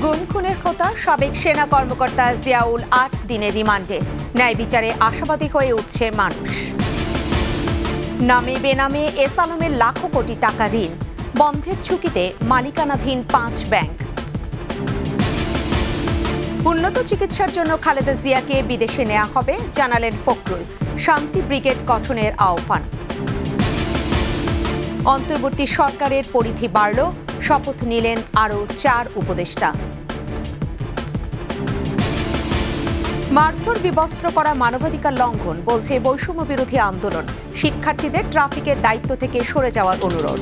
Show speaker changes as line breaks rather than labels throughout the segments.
গুম খুনের হোতা সাবেক সেনা কর্মকর্তা জিয়াউল ৮ দিনের রিমান্ডে। ন্যায় বিচারে আশাবাদী হয়ে উঠছে মানুষ। নামে বেনামে এস আলমের লাখো কোটি টাকা ঋণ, বন্ধের ঝুঁকিতে মালিকানাধীন ৫ ব্যাংক। উন্নত চিকিৎসার জন্য খালেদা জিয়াকে বিদেশে নেওয়া হবে, জানালেন ফখরুল। শান্তি ব্রিগেড গঠনের আহ্বান। অন্তর্বর্তী সরকারের পরিধি বাড়ল, শপথ নিলেন আরও ৪ উপদেষ্টা। মারধর বিবস্ত্র করা মানবাধিকার লঙ্ঘন, বলছে বৈষম্য বিরোধী আন্দোলন। শিক্ষার্থীদের ট্রাফিকের দায়িত্ব থেকে সরে যাওয়ার অনুরোধ।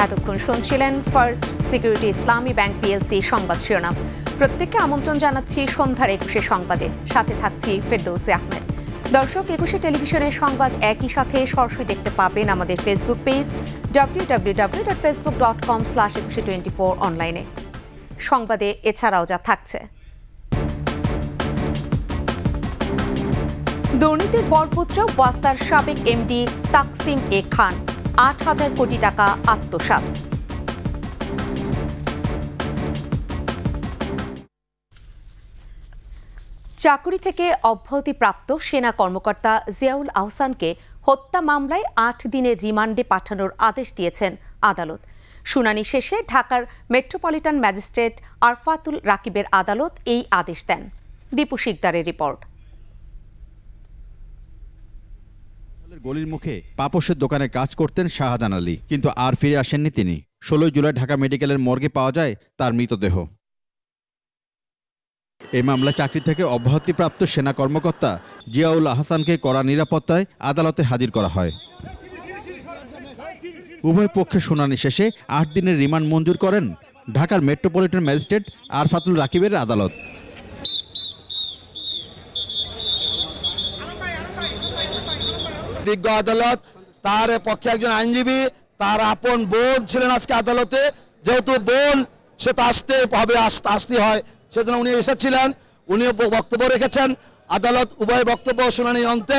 এতক্ষণ শুনছিলেন ফার্স্ট সিকিউরিটি ইসলামী ব্যাংক পিএলসি সংবাদ শিরোনাম। প্রত্যেককে আমন্ত্রণ জানাচ্ছি সন্ধ্যার ২১ সংবাদে, সাথে থাকছি ফেরদৌসী আহমেদ। দর্শক, ২১ টেলিভিশনের সংবাদ একই সাথে সরাসরি দেখতে পাবেন আমাদের ফেসবুক পেজ www.facebook.com/2124 অনলাইনে। সংবাদে এছাড়াও যা থাকছে: দুর্নীতির বরপুত্র ওয়াসার সাবেক এমডি তাকসিম এ খান, ৮,০০০ কোটি টাকা আত্মসাৎ। চাকুরি থেকে অব্যাহতিপ্রাপ্ত সেনা কর্মকর্তা জিয়াউল আহসানকে হত্যা মামলায় ৮ দিনের রিমান্ডে পাঠানোর আদেশ দিয়েছেন আদালত। শুনানি শেষে ঢাকার মেট্রোপলিটন ম্যাজিস্ট্রেট আরফাতুল রাকিবের আদালত এই আদেশ দেন। দীপু শিকদারের রিপোর্ট।
গলির মুখে পাপোশের দোকানে কাজ করতেন শাহজাহান আলী, কিন্তু আর ফিরে আসেননি তিনি। ১৬ জুলাই ঢাকা মেডিকেলের মর্গে পাওয়া যায় তার মৃতদেহ। এই মামলায় চাকরি থেকে অব্যাহতিপ্রাপ্ত সেনা কর্মকর্তা জিয়াউল আহসানকে কড়া নিরাপত্তায় আদালতে হাজির করা হয়। উভয় পক্ষের শুনানি শেষে ৮ দিনের রিমান্ড মঞ্জুর করেন ঢাকার মেট্রোপলিটন ম্যাজিস্ট্রেট আরফাতুল রাকিবের আদালত।
বিজ্ঞ আদালত, তার পক্ষে একজন আইনজীবী, তার আপন বোন ছিলেন আজকে আদালতে। যেহেতু বোন, সে তো আসতে হবে, আসতে হয়, সেজন্য উনি এসেছিলেন, উনিও বক্তব্য রেখেছেন। আদালত উভয় বক্তব্য শুনানি অন্তে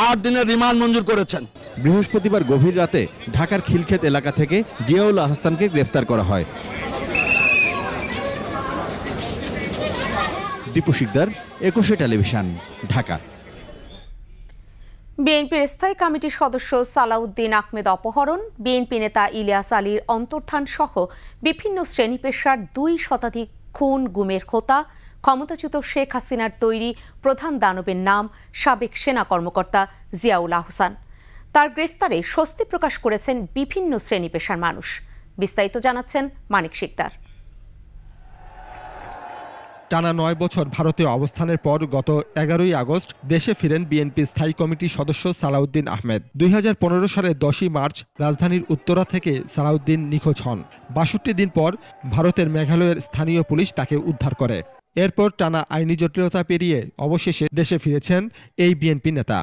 ৮ দিনের রিমান্ড মঞ্জুর করেছেন।
বৃহস্পতিবার গভীর রাতে ঢাকার খিলক্ষেত এলাকা থেকে জিয়াউল আহসানকে গ্রেফতার করা হয়। দীপু শিকদার, ২১ টেলিভিশন, ঢাকা।
বিএনপির স্থায়ী কমিটির সদস্য সালাউদ্দিন আহমেদ অপহরণ, বিএনপি নেতা ইলিয়াস আলীর অন্তর্ধান সহ বিভিন্ন শ্রেণী পেশার ২ শতাধিক খুন গুমের হোতা, ক্ষমতাচ্যুত শেখ হাসিনার তৈরি প্রধান দানবের নাম সাবেক সেনা কর্মকর্তা জিয়াউল আহসান। তার গ্রেফতারে স্বস্তি প্রকাশ করেছেন বিভিন্ন শ্রেণী পেশার মানুষ। বিস্তারিত জানাচ্ছেন মানিক শিকদার।
টানা ৯ বছর ভারতে অবস্থানের পর গত ১১ই আগস্ট দেশে ফিরেন বিএনপি স্থায়ী কমিটির সদস্য সালাউদ্দিন আহমেদ। ২০১৫ সালের ১০ই মার্চ রাজধানীর উত্তরা থেকে সালাউদ্দিন নিখোঁজ হন। ৬২ দিন পর ভারতের মেঘালয়ের স্থানীয় পুলিশ তাকে উদ্ধার করে। এরপর টানা আইনি জটিলতা পেরিয়ে অবশেষে দেশে ফিরেছেন এই বিএনপি নেতা।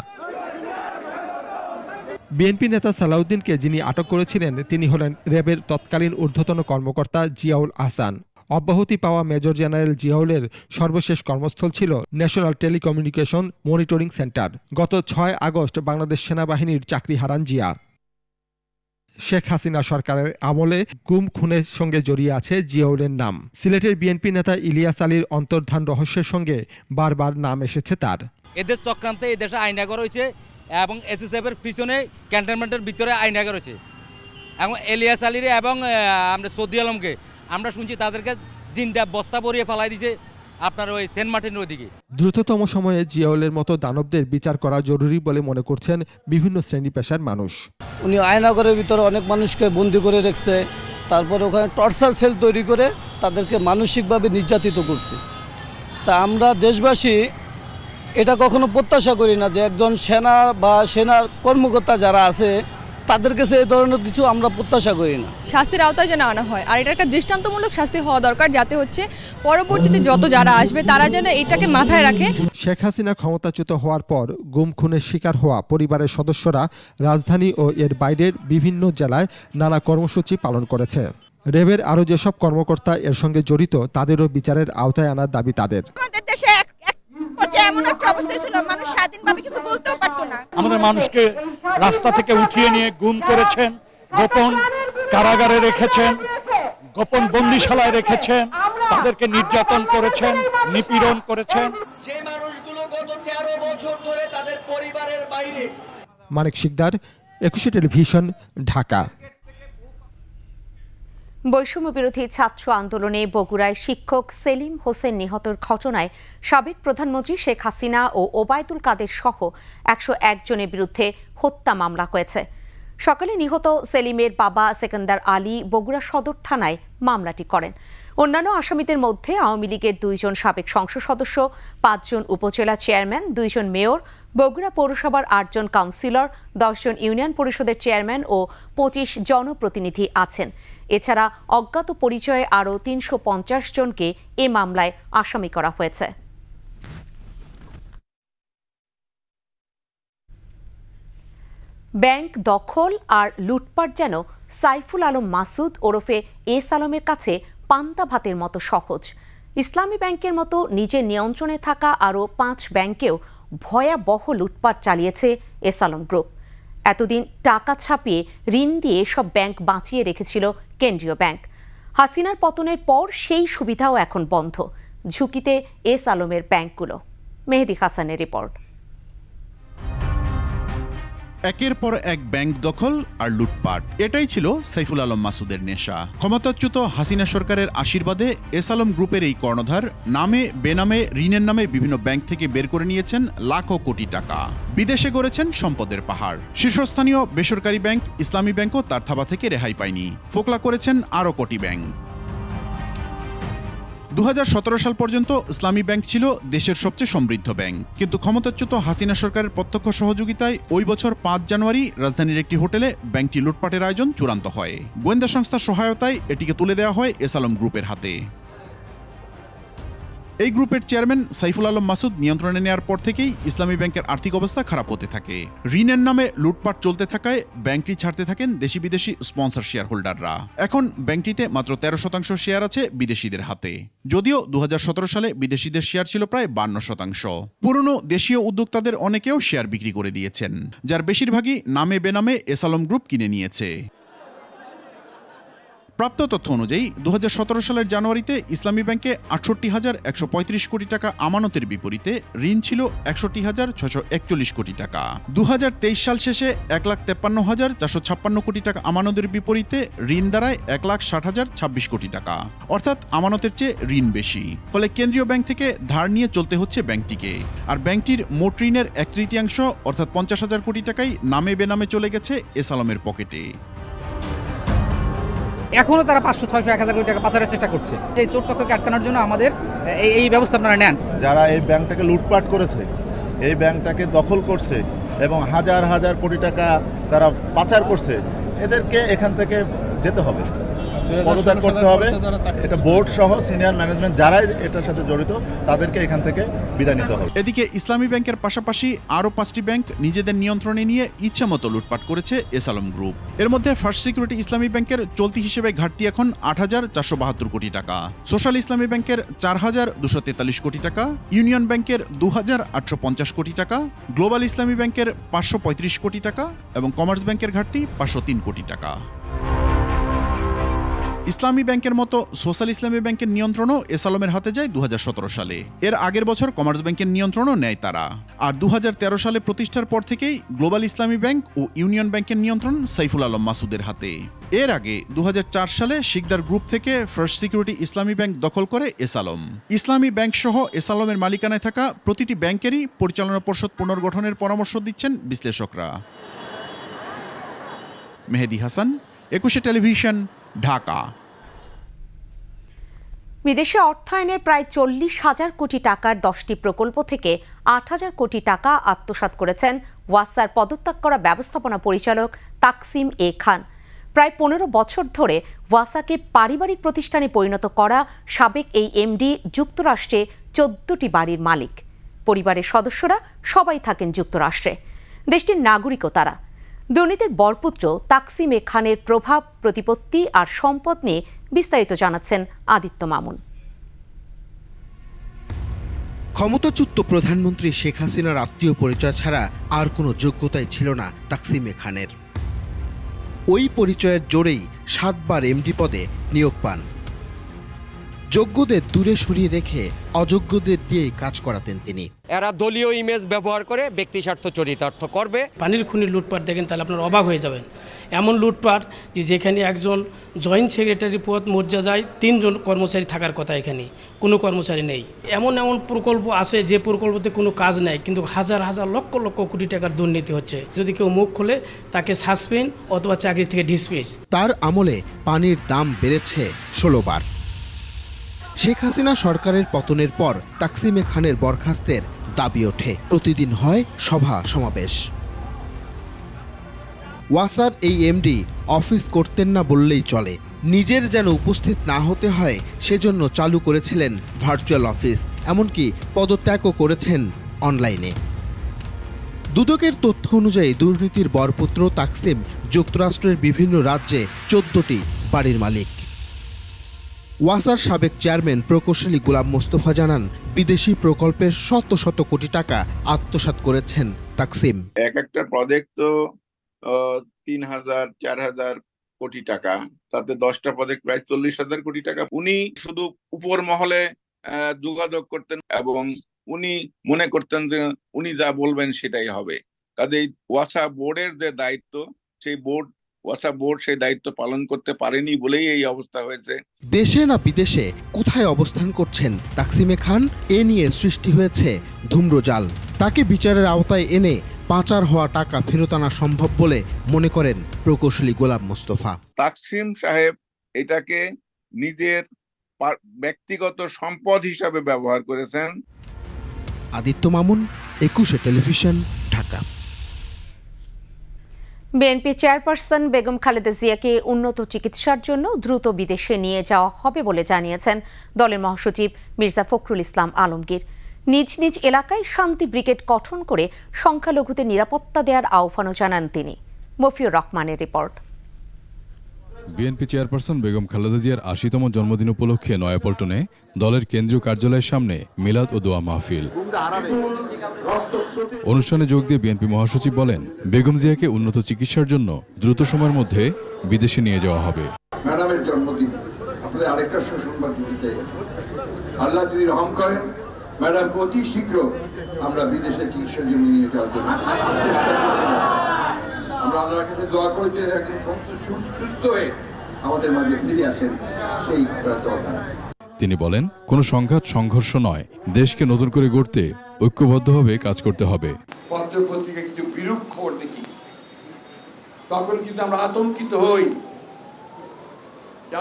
বিএনপি নেতা সালাউদ্দিনকে যিনি আটক করেছিলেন তিনি হলেন র্যাবের তৎকালীন ঊর্ধ্বতন কর্মকর্তা জিয়াউল আহসান। অব্যাহতি পাওয়া মেজর জেনারেল জিয়াউলের সর্বশেষ কর্মস্থল ছিল ন্যাশনাল টেলিকমিউনিকেশন মনিটরিং সেন্টার। গত ৬ আগস্ট বাংলাদেশ সেনাবাহিনীর চাকরি হারান জিয়া। শেখ হাসিনা সরকারের আমলে গুম খুনের সঙ্গে জড়িয়ে আছে জিয়াউলের নাম। সিলেটের বিএনপি নেতা ইলিয়াস আলীর অন্তর্ধান রহস্যের সঙ্গে বারবার নাম এসেছে তার।
এদের চক্রান্তে এই দেশে আইনাগর হয়েছে এবং এসএসএফের পিছনে ক্যান্টনমেন্টের ভিতরে আইনাগর হয়েছে এবং ইলিয়াস আলীর এবং আমরা সৌদি আলমকে আমরা শুনছি তাদেরকে জিন্দা বস্তা ভরিয়ে ফেলাই দিয়েছে আপনার ওই সেন্ট মার্টিনের ওইদিকে।
দ্রুততম সময়ে জিয়াউলের মতো দানবদের বিচার করা জরুরি বলে মনে করছেন বিভিন্ন শ্রেণী পেশার মানুষ।
উনি আয়নাগরের ভিতরে অনেক মানুষকে বন্দি করে রেখেছে, তারপরে ওখানে টর্চার সেল তৈরি করে তাদেরকে মানসিকভাবে নির্যাতিত করছে। তা আমরা দেশবাসী এটা কখনো প্রত্যাশা করি না যে একজন সেনা বা সেনার কর্মকর্তা যারা আছে তাদের কাছে এই ধরনের কিছু আমরা প্রত্যাশা করি না।
শাস্তির আওতায় যেন আনা হয়, আর এটা একটা দৃষ্টান্তমূলক শাস্তি হওয়া দরকার, যাতে হচ্ছে পরবর্তীতে যত যারা আসবে তারা যেন এটাকে মাথায় রাখে।
শেখ হাসিনা ক্ষমতাচ্যুত হওয়ার পর গুম খুনের শিকার হওয়া পরিবারের সদস্যরা রাজধানী ও এর বাইরের বিভিন্ন জেলায় নানা কর্মসূচি পালন করেছে। র্যাবের আরও যেসব কর্মকর্তা এর সঙ্গে জড়িত তাদেরও বিচারের আওতায় আনার দাবি তাদের।
আমাদের দেশে এক পর্যায়ে এমন একটা অবস্থা ছিল, মানুষ স্বাধীনভাবে কিছু বলতেও পারতো না।
আমাদের মানুষকে রাস্তা থেকে উঠিয়ে নিয়ে গুম করেছেন, গোপন কারাগারে রেখেছেন, গোপন বন্দিশালায় রেখেছেন, তাদেরকে নির্যাতন করেছেন, নিপীড়ন করেছেন।
যে মানুষগুলো গত 13 বছর ধরে তাদের পরিবারের বাইরে।
মানিক শিকদার, একুশে টেলিভিশন, ঢাকা।
বৈষম্য বিরোধী ছাত্র আন্দোলনে বগুড়ায় শিক্ষক সেলিম হোসেন নিহতের ঘটনায় সাবেক প্রধানমন্ত্রী শেখ হাসিনা ও ওবায়দুল কাদের সহ 101 জনের বিরুদ্ধে হত্যা মামলা হয়েছে। সকালে নিহত সেলিমের বাবা সেকেন্দার আলী বগুড়া সদর থানায় মামলাটি করেন। অন্যান্য আসামিদের মধ্যে আওয়ামী লীগের 2 জন সাবেক সংসদ সদস্য, 5 জন উপজেলা চেয়ারম্যান, 2 জন মেয়র, বগুড়া পৌরসভার 8 জন কাউন্সিলর, 10 জন ইউনিয়ন পরিষদের চেয়ারম্যান ও 25 জনপ্রতিনিধি আছেন। এছাড়া অজ্ঞাত পরিচয়ে আরও 350 জনকে এ মামলায় আসামি করা হয়েছে। ব্যাংক দখল আর লুটপাট যেন সাইফুল আলম মাসুদ ওরফে এস আলমের কাছে পান্তা ভাতের মতো সহজ। ইসলামী ব্যাংকের মতো নিজের নিয়ন্ত্রণে থাকা আরও 5 ব্যাংকেও ভয়াবহ লুটপাট চালিয়েছে এস আলম গ্রুপ। এতদিন টাকা ছাপিয়ে ঋণ দিয়ে সব ব্যাংক বাঁচিয়ে রেখেছিল কেন্দ্রীয় ব্যাংক। হাসিনার পতনের পর সেই সুবিধাও এখন বন্ধ। ঝুঁকিতে এস আলমের ব্যাংকগুলো। মেহেদি হাসানের রিপোর্ট।
একের পর এক ব্যাংক দখল আর লুটপাট, এটাই ছিল সাইফুল আলম মাসুদের নেশা। ক্ষমতাচ্যুত হাসিনা সরকারের আশীর্বাদে এস আলম গ্রুপের এই কর্ণধার নামে বেনামে ঋণের নামে বিভিন্ন ব্যাংক থেকে বের করে নিয়েছেন লাখো কোটি টাকা, বিদেশে গড়েছেন সম্পদের পাহাড়। শীর্ষস্থানীয় বেসরকারি ব্যাংক ইসলামী ব্যাংকও তার থাবা থেকে রেহাই পায়নি, ফোকলা করেছেন আরও কোটি ব্যাংক। 2017 সাল পর্যন্ত ইসলামী ব্যাংক ছিল দেশের সবচেয়ে সমৃদ্ধ ব্যাংক, কিন্তু ক্ষমতাচ্যুত হাসিনা সরকারের প্রত্যক্ষ সহযোগিতায় ওই বছর 5 জানুয়ারি রাজধানীর একটি হোটেলে ব্যাংকটি লুটপাটের আয়োজন চূড়ান্ত হয়। গোয়েন্দা সংস্থার সহায়তায় এটিকে তুলে দেওয়া হয় এস আলম গ্রুপের হাতে। এই গ্রুপের চেয়ারম্যান সাইফুল আলম মাসুদ নিয়ন্ত্রণে নেওয়ার পর থেকেই ইসলামী ব্যাংকের আর্থিক অবস্থা খারাপ হতে থাকে। ঋণের নামে লুটপাট চলতে থাকায় ব্যাংকটি ছাড়তে থাকেন দেশি বিদেশি স্পন্সর শেয়ার হোল্ডাররা। এখন ব্যাংকটিতে মাত্র 13% শেয়ার আছে বিদেশিদের হাতে, যদিও 2017 সালে বিদেশিদের শেয়ার ছিল প্রায় 52%। পুরনো দেশীয় উদ্যোক্তাদের অনেকেও শেয়ার বিক্রি করে দিয়েছেন, যার বেশিরভাগই নামে বেনামে এস আলম গ্রুপ কিনে নিয়েছে। প্রাপ্ত তথ্য অনুযায়ী 2017 সালের জানুয়ারিতে ইসলামী ব্যাংকে 68,135 কোটি টাকা আমানতের বিপরীতে ঋণ ছিল 61,641 কোটি টাকা। 2023 সাল শেষে 1,53,456 কোটি টাকা আমানতের বিপরীতে ঋণ দাঁড়ায় 1,60,026 কোটি টাকা, অর্থাৎ আমানতের চেয়ে ঋণ বেশি। ফলে কেন্দ্রীয় ব্যাংক থেকে ধার নিয়ে চলতে হচ্ছে ব্যাংকটিকে। আর ব্যাংকটির মোট ঋণের 1/3 অর্থাৎ 50,000 কোটি টাকাই নামে বেনামে চলে গেছে এস আলমের পকেটে।
এখনো তারা 500, 600, 1000 কোটি টাকা পাচারের চেষ্টা করছে। এই চোর চক্রকে আটকানোর জন্য আমাদের এই ব্যবস্থা আপনারা নেন।
যারা এই ব্যাংকটাকে লুটপাট করেছে, এই ব্যাংকটাকে দখল করছে এবং হাজার হাজার কোটি টাকা তারা পাচার করছে, এদেরকে এখান থেকে যেতে হবে, পদত্যাগ করতে হবে। এটা বোর্ড সহ সিনিয়র ম্যানেজমেন্ট যারাই এটার সাথে জড়িত তাদেরকে এখান থেকে বিদায় নিতে হবে।
এদিকে ইসলামী ব্যাংকের পাশাপাশি আরও 5টি ব্যাংক নিজেদের নিয়ন্ত্রণে নিয়ে ইচ্ছামতো লুটপাট করেছে এস আলম গ্রুপ। এর মধ্যে ফার্স্ট সিকিউরিটি ইসলামী ব্যাংকের চলতি হিসেবে ঘাটতি এখন 8,472 কোটি টাকা, সোশ্যাল ইসলামী ব্যাংকের 4,243 কোটি টাকা, ইউনিয়ন ব্যাংকের 2,850 কোটি টাকা, গ্লোবাল ইসলামী ব্যাংকের 535 কোটি টাকা এবং কমার্স ব্যাংকের ঘাটতি 503 কোটি টাকা। ইসলামী ব্যাংকের মতো সোশ্যাল ইসলামী ব্যাংকের নিয়ন্ত্রণও এস আলমের হাতে যায় 2017 সালে। এর আগের বছর কমার্স ব্যাংকের নিয়ন্ত্রণও নেয় তারা। আর 2013 সালে প্রতিষ্ঠার পর থেকেই গ্লোবাল ইসলামী ব্যাংক ও ইউনিয়ন ব্যাংকের নিয়ন্ত্রণ সাইফুল আলম মাসুদের হাতে। এর আগে 2004 সালে শিকদার গ্রুপ থেকে ফার্স্ট সিকিউরিটি ইসলামী ব্যাংক দখল করে এস আলম। ইসলামী ব্যাংক সহ এস আলমের মালিকানায় থাকা প্রতিটি ব্যাংকেরই পরিচালনা পর্ষদ পুনর্গঠনের পরামর্শ দিচ্ছেন বিশ্লেষকরা। মেহেদি হাসান, একুশে টেলিভিশন, ঢাকা।
বিদেশে অর্থায়নের প্রায় 40,000 কোটি টাকার 10টি প্রকল্প থেকে 8,000 কোটি টাকা আত্মসাৎ করেছেন ওয়াসার পদত্যাগ করা ব্যবস্থাপনা পরিচালক তাকসিম এ খান। প্রায় 15 বছর ধরে ওয়াসাকে পারিবারিক প্রতিষ্ঠানে পরিণত করা সাবেক এই এমডি যুক্তরাষ্ট্রে 14টি বাড়ির মালিক। পরিবারের সদস্যরা সবাই থাকেন যুক্তরাষ্ট্রে। দেশটির নাগরিকও তারা। দুর্নীতির বরপুত্র তাকসিম এ খানের প্রভাব, প্রতিপত্তি আর সম্পদ নিয়ে বিস্তারিত জানাচ্ছেন আদিত্য মামুন।
ক্ষমতাচ্যুত প্রধানমন্ত্রী শেখ হাসিনার আত্মীয় পরিচয় ছাড়া আর কোনো যোগ্যতাই ছিল না তাকসিম এ খানের। ওই পরিচয়ের জোরেই 7 বার এমডি পদে নিয়োগ পান। যোগ্যদের দূরে সরিয়ে রেখে অযোগ্যদের দিয়েই কাজ করাতেন তিনি।
এরা দলীয় ইমেজ ব্যবহার করে ব্যক্তি স্বার্থ চরিতার্থ করবে।
পানির খুনির লুটপাট দেখেন তাহলে আপনার অবাক হয়ে যাবেন। এমন লুটপাট যে যেখানে একজন জয়েন্ট সেক্রেটারি পদ মর্যাদায় 3 জন কর্মচারী থাকার কথা, এখানে কোনো কর্মচারী নেই। এমন প্রকল্প আছে যে প্রকল্পতে কোনো কাজ নেই, কিন্তু হাজার হাজার লক্ষ লক্ষ কোটি টাকার দুর্নীতি হচ্ছে। যদি কেউ মুখ খোলে তাকে সাসপেন্ড অথবা চাকরি থেকে ডিসমিস।
তার আমলে পানির দাম বেড়েছে 16 বার। শেখ হাসিনা সরকারের পতনের পর তাকসিম এ খানের বরখাস্তের দাবি ওঠে। প্রতিদিন হয় সভা সমাবেশ। ওয়াসার এই এমডি অফিস করতেন না বললেই চলে। নিজের যেন উপস্থিত না হতে হয় সেজন্য চালু করেছিলেন ভার্চুয়াল অফিস, এমনকি পদত্যাগও করেছেন অনলাইনে। দুদকের তথ্য অনুযায়ী দুর্নীতির বরপুত্র তাকসিম যুক্তরাষ্ট্রের বিভিন্ন রাজ্যে 14টি বাড়ির মালিক। ওয়াসার সাবেক চেয়ারম্যান প্রকৌশলী গোলাম মোস্তফা জানান, বিদেশি প্রকল্পের শত শত কোটি টাকা আত্মসাৎ করেছেন তাকসিম।
একটা প্রজেক্ট তো 3000-4000 কোটি টাকা, তাতে 10টা প্রজেক্ট প্রায় 40,000 কোটি টাকা। উনি শুধু উপর মহলে যোগাযোগ করতেন এবং উনি মনে করতেন যে উনি যা বলবেন সেটাই হবে। কাজেই ওয়াসা বোর্ডের যে দায়িত্ব, সেই ওয়াসা বোর্ড সেই দায়িত্ব পালন করতে পারেনি বলেই এই অবস্থা হয়েছে।
দেশে না বিদেশে কোথায় অবস্থান করছেন তাকসিম এ খান, এ নিয়ে সৃষ্টি হয়েছে ধূম্রজাল। তাকে বিচারের আওতায় এনে পাচার হওয়া টাকা ফেরত আনা সম্ভব বলে মনে করেন প্রকৌশলী গোলাম মোস্তফা।
তাকসিম সাহেব এটাকে নিজের ব্যক্তিগত সম্পদ হিসাবে ব্যবহার করেছেন।
Aditya Mamun, 21 television, Dhaka.
BNP chairperson Begum Khaleda জিয়াকে উন্নত চিকিৎসার জন্য দ্রুত বিদেশে নিয়ে যাওয়া হবে বলে জানিয়েছেন দলের মহাসচিব মির্জা ফখরুল ইসলাম আলমগীর। নিজ নিজ এলাকায় শান্তি ব্রিগেড গঠন করে সংখ্যালঘুদের নিরাপত্তা দেওয়ার আহ্বানও জানান তিনি। মফিউর রহমানের report.
BNP chairperson Begum Khaleda জিয়ার ৮০তম জন্মদিন উপলক্ষে নয়াপল্টনে দলের কেন্দ্রীয় কার্যালয়ের সামনে মিলাদ ও দোয়া মাহফিল। অনুষ্ঠানে যোগ দিয়ে বিএনপি মহাসচিব বলেন, বেগম জিয়াকে উন্নত চিকিৎসার জন্য দ্রুত সময়ের মধ্যে বিদেশে নিয়ে যাওয়া হবে।
ম্যাডামের জন্মদিন, আপনাদের আরেকটা সুসংবাদ দিতে, আল্লাহ যদি রহম করেন, ম্যাডাম অতি শীঘ্র আমরা বিদেশে চিকিৎসার জন্য নিয়ে যাওয়ার জন্য আমরা আল্লাহর কাছে দোয়া করি যে একজন সুস্থ হয়ে আমাদের মাঝে ফিরে আসেন, সেই দরকার।
তিনি বলেন, কোনো সংঘাত সংঘর্ষ নয়, দেশকে নতুন করে গড়তে ঐক্যবদ্ধভাবে কাজ করতে হবে।
পত্র পত্রিকা কিছু বিরূপ খবর দেখি, তখন কিন্তু আমরা আতঙ্কিত হই,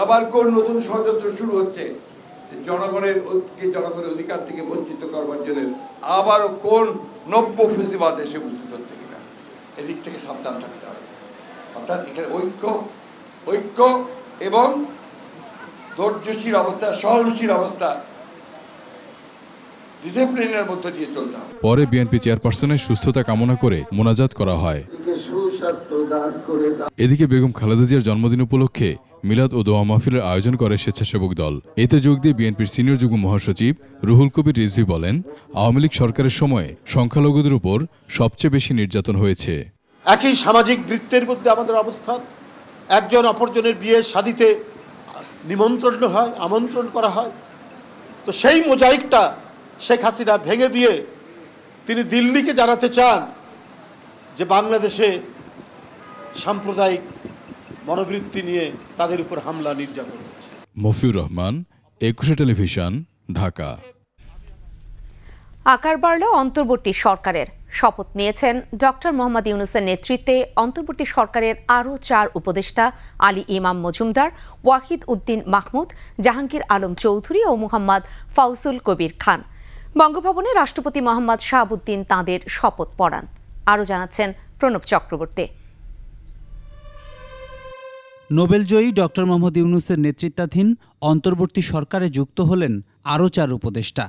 আবার কোন নতুন ষড়যন্ত্র শুরু হচ্ছে, জনগণের অধিকার থেকে বঞ্চিত করবার জন্য আবারও কোন নব্য ফেসিবাদ এসে উপস্থিত হচ্ছে কিনা, এদিক থেকে সাবধান থাকতে হবে। অর্থাৎ এখানে ঐক্য এবং ধৈর্যশীল অবস্থা, সহনশীল অবস্থা, ডিসিপ্লিনের মধ্যে দিয়ে চলতে হবে।
পরে বিএনপি চেয়ারপারসনের সুস্থতা কামনা করে মোনাজাত করা হয়। এদিকে বেগম খালেদা জিয়ার জন্মদিন উপলক্ষে মিলাদ ও দোয়া মাহফিলের আয়োজন করে স্বেচ্ছাসেবক দল। এতে যোগ দিয়ে বিএনপির সিনিয়র যুগ্ম মহাসচিব রুহুল কবির রিজভী বলেন, আওয়ামী লীগ সরকারের সময়ে সংখ্যালঘুদের উপর সবচেয়ে বেশি নির্যাতন হয়েছে।
একই সামাজিক বৃত্তের মধ্যে আমাদের অবস্থান, একজন অপরজনের বিয়ে শাদীতে নিমন্ত্রণ হয়, আমন্ত্রণ করা হয়। তো সেই মোজাইকটা শেখ হাসিনা ভেঙে দিয়ে তিনি দিল্লিকে জানাতে চান যে বাংলাদেশে সাম্প্রদায়িক মনোবৃত্তি নিয়ে তাদের উপর হামলা নির্যাতন হচ্ছে।
মফিউর রহমান, 21 টেলিভিশন, ঢাকা।
আকার বাড়ল অন্তর্বর্তী সরকারের। শপথ নিয়েছেন ডক্টর মোহাম্মদ ইউনূসের নেতৃত্বে অন্তর্বর্তী সরকারের আরও 4 উপদেষ্টা আলী ইমাম মজুমদার, ওয়াহিদ উদ্দিন মাহমুদ, জাহাঙ্গীর আলম চৌধুরী ও মুহাম্মদ ফাউজুল কবির খান। বঙ্গভবনে রাষ্ট্রপতি মোহাম্মদ শাহাবুদ্দিন তাঁদের শপথ পড়ান। আরও জানাচ্ছেন প্রণব চক্রবর্তী।
নোবেলজয়ী ডক্টর মোহাম্মদ ইউনূসের নেতৃত্বাধীন অন্তর্বর্তী সরকারে যুক্ত হলেন আরও 4 উপদেষ্টা।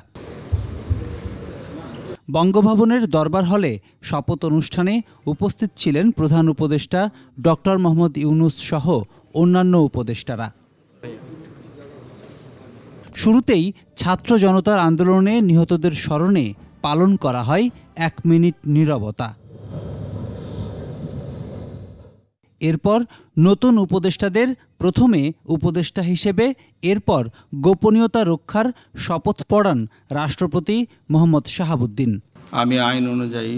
বঙ্গভবনের দরবার হলে শপথ অনুষ্ঠানে উপস্থিত ছিলেন প্রধান উপদেষ্টা ডক্টর মোহাম্মদ ইউনূস সহ অন্যান্য উপদেষ্টারা। শুরুতেই ছাত্র জনতার আন্দোলনে নিহতদের স্মরণে পালন করা হয় 1 মিনিট নীরবতা। এরপর নতুন উপদেষ্টাদের প্রথমে উপদেষ্টা হিসেবে, এরপর গোপনীয়তা রক্ষার শপথ পড়ান রাষ্ট্রপতি মোহাম্মদ শাহাবুদ্দিন।
আমি আইন অনুযায়ী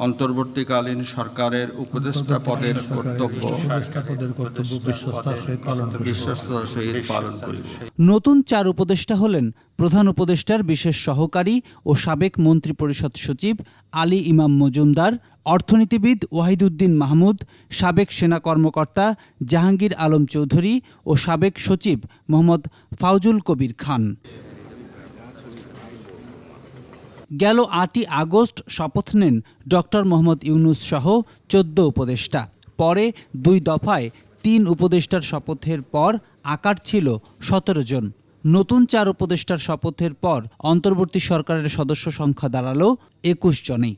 অন্তর্বর্তীকালীন সরকারের উপদেষ্টা পদের কর্তব্য বিশ্বস্ততার সহিত পালন করিব।
নতুন 4 উপদেষ্টা হলেন প্রধান উপদেষ্টার বিশেষ সহকারী ও সাবেক মন্ত্রিপরিষদ সচিব আলী ইমাম মজুমদার, অর্থনীতিবিদ ওয়াহিদুদ্দিন মাহমুদ, সাবেক সেনা কর্মকর্তা জাহাঙ্গীর আলম চৌধুরী ও সাবেক সচিব মোহাম্মদ ফাউজুল কবির খান। গেল 8ই আগস্ট শপথ নেন ডক্টর মোহাম্মদ ইউনূস সহ 14 উপদেষ্টা। পরে 2 দফায় 3 উপদেষ্টার শপথের পর আকার ছিল 17 জন। নতুন 4 উপদেষ্টার শপথের পর অন্তর্বর্তী সরকারের সদস্য সংখ্যা দাঁড়ালো 21 জনেই।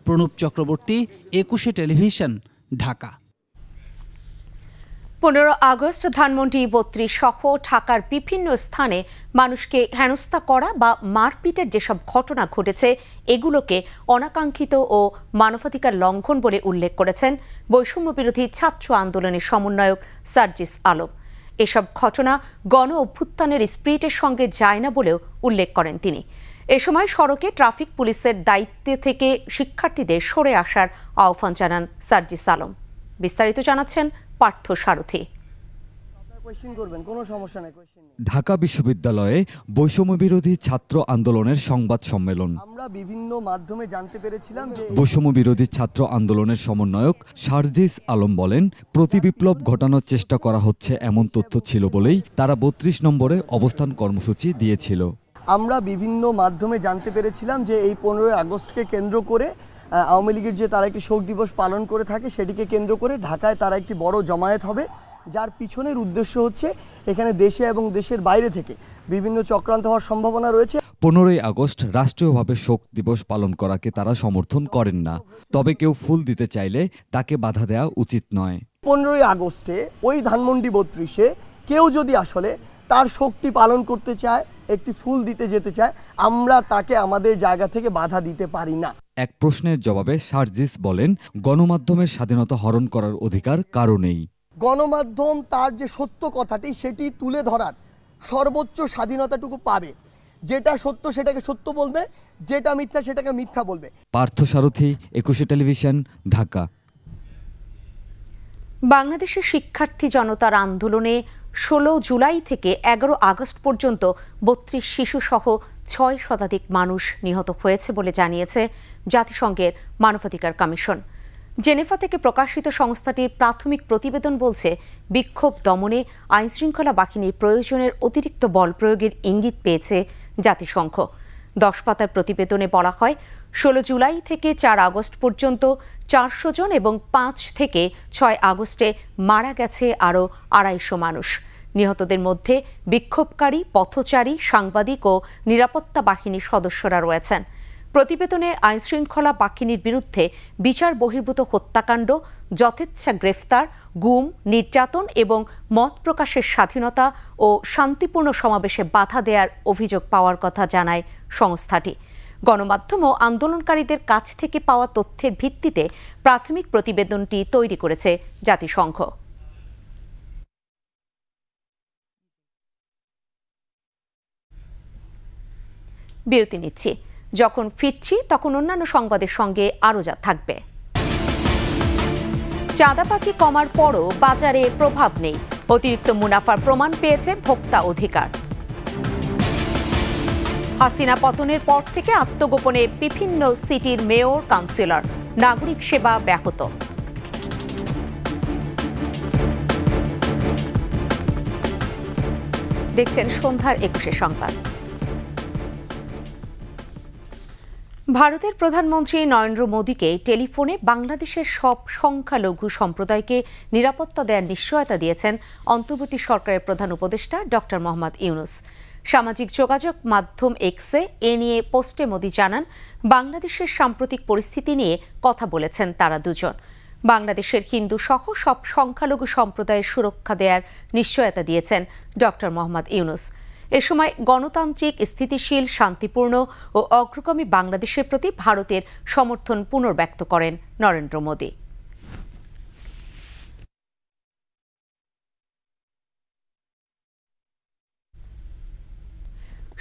প্রণব চক্রবর্তী, 21 টেলিভিশন, ঢাকা।
15 আগস্ট ধানমন্ডি 32 সহ ঢাকার বিভিন্ন স্থানে মানুষকে হেনস্থা করা বা মারপিটের যেসব ঘটনা ঘটেছে এগুলোকে অনাকাঙ্ক্ষিত ও মানবাধিকার লঙ্ঘন বলে উল্লেখ করেছেন বৈষম্য বিরোধী ছাত্র আন্দোলনের সমন্বয়ক সার্জিস আলম। এসব ঘটনা গণ অভ্যুত্থানের স্পিরিটের সঙ্গে যায় না বলেও উল্লেখ করেন তিনি। এ সময় সড়কে ট্রাফিক পুলিশের দায়িত্ব থেকে শিক্ষার্থীদের সরে আসার আহ্বান জানান সার্জিস আলম। বিস্তারিত জানাচ্ছেন পার্থ সারথী।
ঢাকা বিশ্ববিদ্যালয়ে বৈষম্য বিরোধী ছাত্র আন্দোলনের সংবাদ সম্মেলন।
আমরা বিভিন্ন মাধ্যমে জানতে পেরেছিলাম যে
বৈষম্য বিরোধী ছাত্র আন্দোলনের সমন্বয়ক সার্জিস আলম বলেন, প্রতিবিপ্লব ঘটানোর চেষ্টা করা হচ্ছে এমন তথ্য ছিল বলেই তারা 32 নম্বরে অবস্থান কর্মসূচি দিয়েছিল।
আমরা বিভিন্ন মাধ্যমে জানতে পেরেছিলাম যে এই 15 আগস্টকে কেন্দ্র করে আওয়ামী লীগের যে তারা একটি শোক দিবস পালন করে থাকে সেটিকে কেন্দ্র করে ঢাকায় তারা একটি বড় জমায়েত হবে, যার পিছনের উদ্দেশ্য হচ্ছে এখানে দেশে এবং দেশের বাইরে থেকে বিভিন্ন চক্রান্ত হওয়ার সম্ভাবনা রয়েছে।
15 আগস্ট রাষ্ট্রীয়ভাবে শোক দিবস পালন করাকে তারা সমর্থন করেন না, তবে কেউ ফুল দিতে চাইলে তাকে বাধা দেওয়া উচিত নয়।
15 আগস্টে ওই ধানমন্ডি 32-এ কেউ যদি আসলে তার শোকটি পালন করতে চায়, একটি ফুল দিতে যেতে চায়, আমরা তাকে আমাদের জায়গা থেকে বাধা দিতে পারি না।
এক প্রশ্নের জবাবে সার্জিস বলেন, গণমাধ্যমের স্বাধীনতা হরণ করার অধিকার কারো নেই।
গণমাধ্যম তার যে সত্য কথাটি সেটি তুলে ধরার সর্বোচ্চ স্বাধীনতাটুকু পাবে। যেটা সত্য সেটাকে সত্য বলবে, যেটা মিথ্যা সেটাকে মিথ্যা বলবে।
পার্থ সারথী, 21 টেলিভিশন, ঢাকা।
বাংলাদেশের শিক্ষার্থী জনতার আন্দোলনে 16 জুলাই থেকে 11 আগস্ট পর্যন্ত 32 শিশুসহ 6 শতাধিক মানুষ নিহত হয়েছে বলে জানিয়েছে জাতিসংঘের মানবাধিকার কমিশন। জেনেভা থেকে প্রকাশিত সংস্থাটির প্রাথমিক প্রতিবেদন বলছে, বিক্ষোভ দমনে আইনশৃঙ্খলা বাহিনীর প্রয়োজনের অতিরিক্ত বল প্রয়োগের ইঙ্গিত পেয়েছে জাতিসংঘ। 10 পাতার প্রতিবেদনে বলা হয়, 16 জুলাই থেকে 4 আগস্ট পর্যন্ত 400 জন এবং 5 থেকে 6 আগস্টে মারা গেছে আরও 250 মানুষ। নিহতদের মধ্যে বিক্ষোভকারী, পথচারী, সাংবাদিক ও নিরাপত্তা বাহিনীর সদস্যরা রয়েছেন। প্রতিবেদনে আইনশৃঙ্খলা বাহিনীর বিরুদ্ধে বিচার বহির্ভূত হত্যাকাণ্ড, যথেচ্ছা গ্রেফতার, গুম, নির্যাতন এবং মত প্রকাশের স্বাধীনতা ও শান্তিপূর্ণ সমাবেশে বাধা দেওয়ার অভিযোগ পাওয়ার কথা জানায় সংস্থাটি। গণমাধ্যম ও আন্দোলনকারীদের কাছ থেকে পাওয়া তথ্যের ভিত্তিতে প্রাথমিক প্রতিবেদনটি তৈরি করেছে জাতিসংঘ। বিরতি নিচ্ছি, যখন ফিরছি তখন অন্যান্য সংবাদের সঙ্গে আরও যা থাকবে। চাঁদাবাজি কমার পরও বাজারে প্রভাব নেই, অতিরিক্ত মুনাফার প্রমাণ পেয়েছে ভোক্তা অধিকার। হাসিনা পতনের পর থেকে আত্মগোপনে বিভিন্ন সিটির মেয়র, কাউন্সিলর, নাগরিক সেবা ব্যাহত। দেখছেন সন্ধ্যার 21 সংবাদ। ভারতের প্রধানমন্ত্রী নরেন্দ্র মোদীকে টেলিফোনে বাংলাদেশের সব সংখ্যালঘু সম্প্রদায়কে নিরাপত্তা দেওয়ার নিশ্চয়তা দিয়েছেন অন্তর্বর্তী সরকারের প্রধান উপদেষ্টা ডক্টর মোহাম্মদ ইউনূস। সামাজিক যোগাযোগ মাধ্যম এক্সে এ নিয়ে পোস্টে মোদি জানান, বাংলাদেশের সাম্প্রতিক পরিস্থিতি নিয়ে কথা বলেছেন তারা দুজন। বাংলাদেশের হিন্দু সহ সব সংখ্যালঘু সম্প্রদায়ের সুরক্ষা দেওয়ার নিশ্চয়তা দিয়েছেন ডক্টর মোহাম্মদ ইউনূস। এ সময় গণতান্ত্রিক, স্থিতিশীল, শান্তিপূর্ণ ও অগ্রগামী বাংলাদেশের প্রতি ভারতের সমর্থন পুনর্ব্যক্ত করেন নরেন্দ্র মোদি।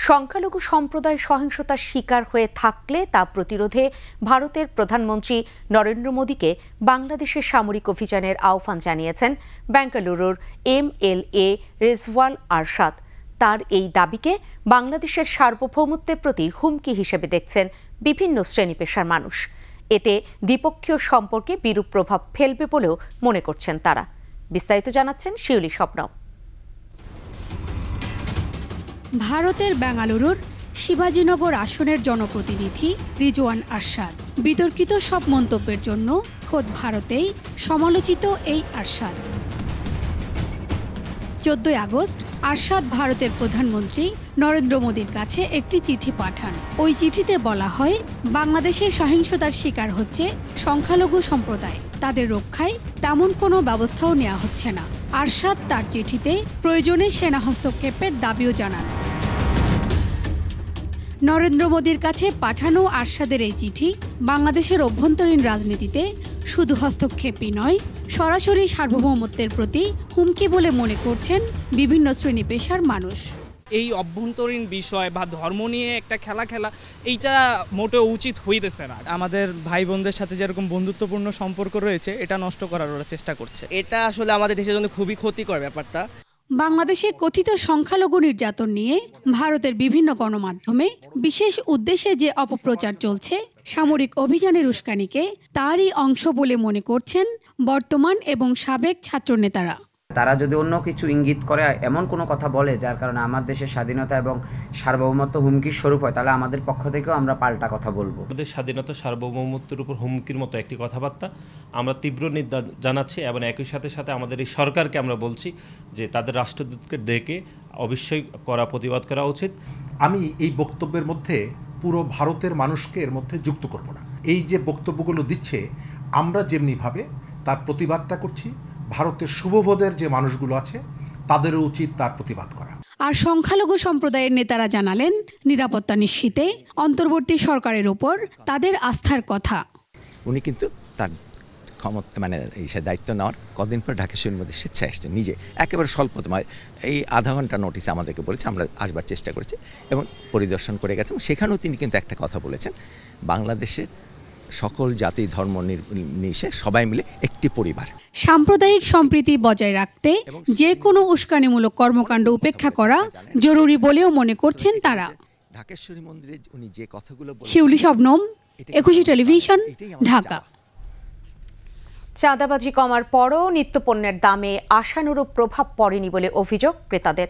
সংখ্যালঘু সম্প্রদায় সহিংসতার শিকার হয়ে থাকলে তা প্রতিরোধে ভারতের প্রধানমন্ত্রী নরেন্দ্র মোদীকে বাংলাদেশের সামরিক অভিযানের আহ্বান জানিয়েছেন বেঙ্গালুরুর MLA রেজওয়াল আরশাদ। তার এই দাবিকে বাংলাদেশের সার্বভৌমত্বের প্রতি হুমকি হিসেবে দেখছেন বিভিন্ন শ্রেণী পেশার মানুষ। এতে দ্বিপক্ষীয় সম্পর্কে বিরূপ প্রভাব ফেলবে বলেও মনে করছেন তারা। বিস্তারিত জানাচ্ছেন শিউলি শবনম।
ভারতের বেঙ্গালুরুর শিবাজীনগর আসনের জনপ্রতিনিধি রিজওয়ান আরশাদ। বিতর্কিত সব মন্তব্যের জন্য খোদ ভারতেই সমালোচিত এই আরশাদ। 14 আগস্ট আরশাদ ভারতের প্রধানমন্ত্রী নরেন্দ্র মোদীর কাছে একটি চিঠি পাঠান। ওই চিঠিতে বলা হয়, বাংলাদেশের সহিংসতার শিকার হচ্ছে সংখ্যালঘু সম্প্রদায়, তাদের রক্ষায় তেমন কোনো ব্যবস্থাও নেওয়া হচ্ছে না। আরশাদ তার চিঠিতে প্রয়োজনে সেনা হস্তক্ষেপের দাবিও জানান। নরেন্দ্র মোদীর কাছে পাঠানো আরশাদের এই চিঠি বাংলাদেশের অভ্যন্তরীণ রাজনীতিতে শুধু হস্তক্ষেপই নয়, সরাসরি সার্বভৌমত্বের প্রতি হুমকি বলে মনে করছেন বিভিন্ন শ্রেণী পেশার মানুষ।
এই অভ্যন্তরীণ বিষয় বা ধর্ম নিয়ে একটা খেলা এইটা মোটেও উচিত হইতেছে না। আমাদের ভাই বোনদের সাথে যেরকম বন্ধুত্বপূর্ণ সম্পর্ক রয়েছে, এটা নষ্ট করার ওরা চেষ্টা করছে।
এটা আসলে আমাদের দেশের জন্য খুবই ক্ষতিকর ব্যাপারটা।
বাংলাদেশে কথিত সংখ্যালঘু নির্যাতন নিয়ে ভারতের বিভিন্ন গণমাধ্যমে বিশেষ উদ্দেশ্যে যে অপপ্রচার চলছে, সামরিক অভিযানের উস্কানিকে তারই অংশ বলে মনে করছেন বর্তমান এবং সাবেক ছাত্রনেতারা।
তারা যদি অন্য কিছু ইঙ্গিত করে, এমন কোনো কথা বলে যার কারণে আমার দেশের স্বাধীনতা এবং সার্বভৌমত্ব হুমকির স্বরূপ হয়, তাহলে আমাদের পক্ষ থেকেও আমরা পাল্টা কথা বলবো।
আমাদের স্বাধীনতা সার্বভৌমত্বের উপর হুমকির মতো একটি কথাবার্তা আমরা তীব্র নিন্দা জানাচ্ছি এবং একই সাথে সাথে আমাদের এই সরকারকে আমরা বলছি যে তাদের রাষ্ট্রদূতকে ডেকে অবশ্যই প্রতিবাদ করা উচিত।
আমি এই বক্তব্যের মধ্যে পুরো ভারতের মানুষকে এর মধ্যে যুক্ত করব না। এই যে বক্তব্যগুলো দিচ্ছে, আমরা যেমনিভাবে তার প্রতিবাদটা করছি, ভারতের শুভবোধের যে মানুষগুলো আছে তাদেরও উচিত তার প্রতিবাদ করা।
আর সংখ্যালঘু সম্প্রদায়ের নেতারা জানালেন, নিরাপত্তা নিশ্চিতে অন্তর্বর্তী সরকারের উপর তাদের আস্থার কথা।
উনি কিন্তু তার ক্ষমতা এই দায়িত্ব নেওয়ার কদিন পর ঢাকেশ্বরীর মধ্যে স্বেচ্ছায় আসছেন, নিজে একেবারে স্বল্প এই আধা ঘন্টা নোটিসে আমাদেরকে বলেছে, আমরা আসবার চেষ্টা করেছি এবং পরিদর্শন করে গেছেন। সেখানেও তিনি কিন্তু একটা কথা বলেছেন, বাংলাদেশের সকল জাতি ধর্ম নির্বিশেষে সবাই মিলে একটি পরিবার।
সাম্প্রদায়িক সম্প্রীতি বজায় রাখতে যে কোনো উস্কানিমূলক কর্মকাণ্ড উপেক্ষা করা জরুরি বলেও মনে করছেন তারা।
ঢাকেশ্বরী মন্দিরে উনি যে কথাগুলো
শিউলি শবনম, 21 টেলিভিশন, ঢাকা।
চাঁদাবাজি কমার পরও নিত্যপণ্যের দামে আশানুরূপ প্রভাব পড়েনি বলে অভিযোগ ক্রেতাদের।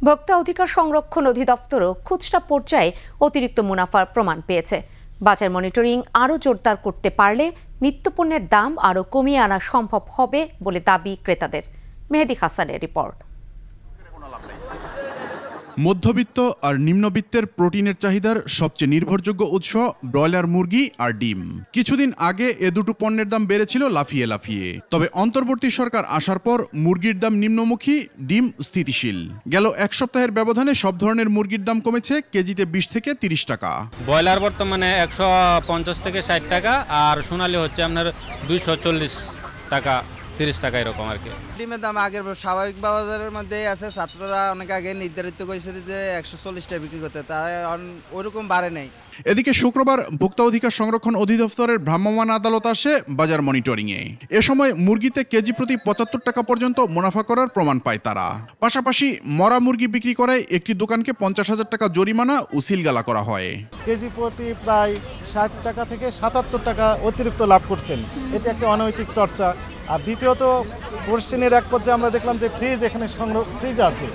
ভোক্তা অধিকার সংরক্ষণ অধিদপ্তরও খুচরা পর্যায়ে অতিরিক্ত মুনাফার প্রমাণ পেয়েছে। বাজার মনিটরিং আরও জোরদার করতে পারলে নিত্যপণ্যের দাম আরও কমিয়ে আনা সম্ভব হবে বলে দাবি ক্রেতাদের। মেহেদি হাসানের রিপোর্ট।
মধ্যবিত্ত আর নিম্নবিত্তের প্রোটিনের চাহিদার সবচেয়ে নির্ভরযোগ্য উৎস ব্রয়লার মুরগি আর ডিম। কিছুদিন আগে এ দুটো পণ্যের দাম বেড়েছিল লাফিয়ে লাফিয়ে, তবে অন্তর্বর্তী সরকার আসার পর মুরগির দাম নিম্নমুখী, ডিম স্থিতিশীল। গেল এক সপ্তাহের ব্যবধানে সব ধরনের মুরগির দাম কমেছে কেজিতে 20 থেকে 30 টাকা।
ব্রয়লার বর্তমানে 150 থেকে 60 টাকা, আর সোনালী হচ্ছে আপনার 240 টাকা 30 টাকা এরকম আর কি।
ডিমের দাম আগের স্বাভাবিক বাজারের মধ্যে আছে। ছাত্ররা অনেক আগে নির্ধারিত করেছে যে 140 টাকা বিক্রি করতে, তারা ওইরকম বাড়ে নেই।
এদিকে শুক্রবার ভোক্তা অধিকার সংরক্ষণ অধিদপ্তরের ভ্রাম্যমাণ আদালত আসে বাজার মনিটরিংয়ে। এ সময় মুরগিতে কেজি প্রতি 75 টাকা পর্যন্ত মুনাফা করার প্রমাণ পায় তারা। পাশাপাশি মরা মুরগি বিক্রি করে একটি দোকানকে 50,000 টাকা জরিমানা ও সিলগালা করা হয়।
কেজি প্রতি প্রায় 60 টাকা থেকে 77 টাকা অতিরিক্ত লাভ করছেন। এটা একটা অনৈতিক চর্চা। আর দ্বিতীয়ত কোশ্চেনের এক পর্যায়ে আমরা দেখলাম যে এখানে ফ্রিজ আছে,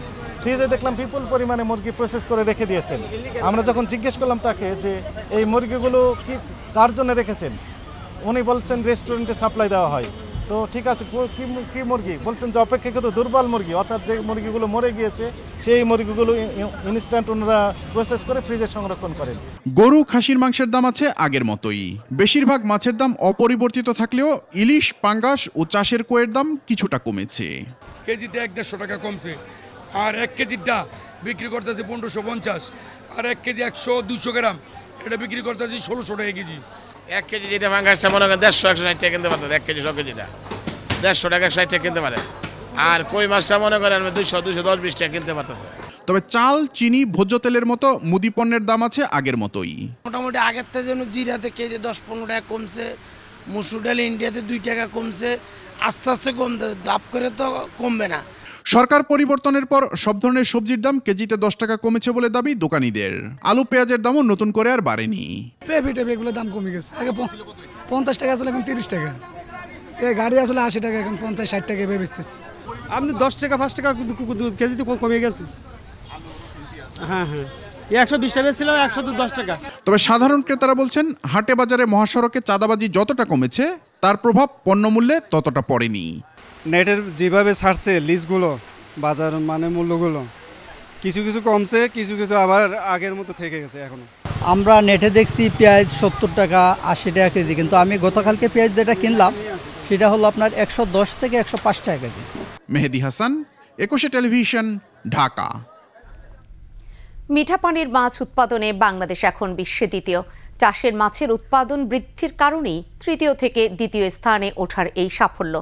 ফ্রিজে দেখলাম বিপুল পরিমাণে মুরগি প্রসেস করে রেখে দিয়েছেন। আমরা যখন জিজ্ঞেস করলাম তাকে যে এই মুরগিগুলো কি কার জন্য রেখেছেন, উনি বলছেন রেস্টুরেন্টে সাপ্লাই দেওয়া হয়। তো ঠিক আছে, কি মুরগি বলছেন যে অপেক্ষাকৃত দুর্বল মুরগি, অর্থাৎ যে মুরগিগুলো মরে গিয়েছে সেই মুরগিগুলো ইনস্ট্যান্ট ওনারা প্রসেস করে ফ্রিজে সংরক্ষণ করেন।
গরু খাসির মাংসের দাম আছে আগের মতোই। বেশিরভাগ মাছের দাম অপরিবর্তিত থাকলেও ইলিশ, পাঙ্গাস ও চাষের কোয়ের দাম কিছুটা কমেছে।
কেজিতে 1-1.5 টাকা কমছে, আর 1 কেজিটা বিক্রি করতেছে 1550, আর 1 কেজি 100-200 গ্রাম এটা বিক্রি করতেছে 1600 টাকা কেজি।
1 কেজি যেটা পাঙ্গাসটা মনে করেন 150-160 টাকা কিনতে পারতেন, 1 কেজি 100 কেজিটা 150 টাকা 60 টাকা কিনতে পারে, আর কই মাছটা মনে করেন 200-210-20 টাকা কিনতে পারতেছে।
তবে চাল, চিনি, ভোজ্য তেলের মতো মুদি পণ্যের দাম আছে আগের মতোই।
মোটামুটি আগের থেকে যেন জিরাতে কেজি 10-15 টাকা কমছে, মসুর ডাল ইন্ডিয়াতে 2 টাকা কমছে, আস্তে আস্তে কমতে, দাপ করে তো কমবে না।
সরকার পরিবর্তনের পর সব ধরনের সবজির দাম কেজিতে 10 টাকা কমেছে বলে দাবি দোকানীদের। আলু, পেঁয়াজের দামও নতুন করে আর বাড়েনি।
পেঁপে এগুলোর দাম কমে গেছে, আগে 50 টাকা ছিল, এখন 30 টাকা। এই গাড়ি আসলে 80 টাকা, এখন 50-60 টাকা বেচতেছি।
আপনি 10 টাকা 5 টাকা কেজিতে কমে গেছে। হ্যাঁ, 120 টাকা ছিল, 110 টাকা।
তবে সাধারণ ক্রেতারা বলছেন হাটে বাজারে মহাসড়কে চাঁদাবাজি যতটা কমেছে তার প্রভাব পণ্যমূল্যে ততটা পড়েনি।
নেটের যেভাবে ছাড়ছে লিস্টগুলো, বাজার মানে মূল্যগুলো কিছু কিছু কমছে, কিছু কিছু আবার আগের মতো থেকে গেছে এখনো।
আমরা নেটে দেখছি পেঁয়াজ 70 টাকা 80 টাকা কেজি, কিন্তু আমি গতকালকে পেঁয়াজ যেটা কিনলাম সেটা হলো আপনার 110 থেকে 105 টাকা কেজি।
মেহেদি হাসান, একুশে টেলিভিশন, ঢাকা।
মিঠা পানির মাছ উৎপাদনে বাংলাদেশ এখন বিশ্বে দ্বিতীয়। চাষের মাছের উৎপাদন বৃদ্ধির কারণেই তৃতীয় থেকে দ্বিতীয় স্থানে ওঠার এই সাফল্য।